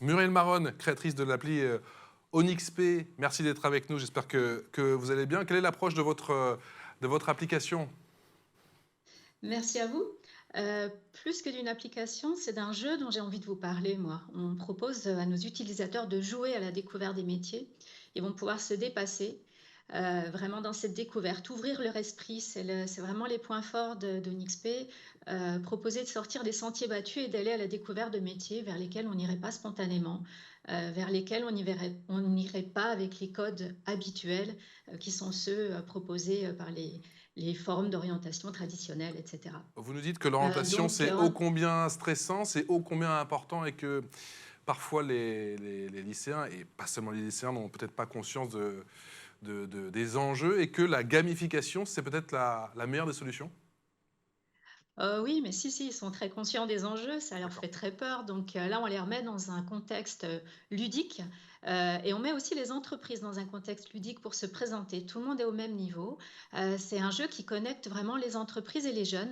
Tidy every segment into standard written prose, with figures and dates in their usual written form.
Muriel Maronne, créatrice de l'appli ONXP, merci d'être avec nous. J'espère que vous allez bien. Quelle est l'approche de votre application? Merci à vous. Plus que d'une application, c'est d'un jeu dont j'ai envie de vous parler, moi. On propose à nos utilisateurs de jouer à la découverte des métiers. Ils vont pouvoir se dépasser vraiment dans cette découverte, ouvrir leur esprit. C'est vraiment les points forts de Nixp. Proposer de sortir des sentiers battus et d'aller à la découverte de métiers vers lesquels on n'irait pas spontanément, vers lesquels on n'irait pas avec les codes habituels qui sont ceux proposés par les formes d'orientation traditionnelles, etc. Vous nous dites que l'orientation, Donc, c'est ô combien stressant, c'est ô combien important et que parfois les lycéens, et pas seulement les lycéens, n'ont peut-être pas conscience des enjeux et que la gamification, c'est peut-être la meilleure des solutions? oui, mais si, ils sont très conscients des enjeux, ça leur D'accord. fait très peur. Donc, là, on les remet dans un contexte, ludique, et on met aussi les entreprises dans un contexte ludique pour se présenter. Tout le monde est au même niveau. C'est un jeu qui connecte vraiment les entreprises et les jeunes.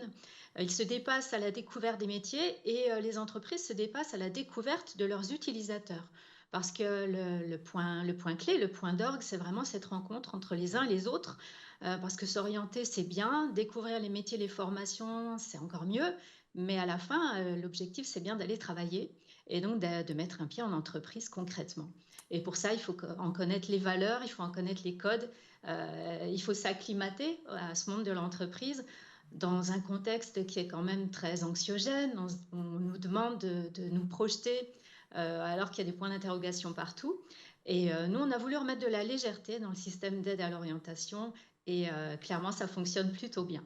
Ils se dépassent à la découverte des métiers et les entreprises se dépassent à la découverte de leurs utilisateurs. Parce que le point clé, le point d'orgue, c'est vraiment cette rencontre entre les uns et les autres. Parce que s'orienter, c'est bien, découvrir les métiers, les formations, c'est encore mieux, mais à la fin, l'objectif, c'est bien d'aller travailler et donc de mettre un pied en entreprise concrètement. Et pour ça, il faut en connaître les valeurs, il faut en connaître les codes, il faut s'acclimater à ce monde de l'entreprise dans un contexte qui est quand même très anxiogène. On nous demande de nous projeter alors qu'il y a des points d'interrogation partout. Et nous, on a voulu remettre de la légèreté dans le système d'aide à l'orientation et clairement, ça fonctionne plutôt bien.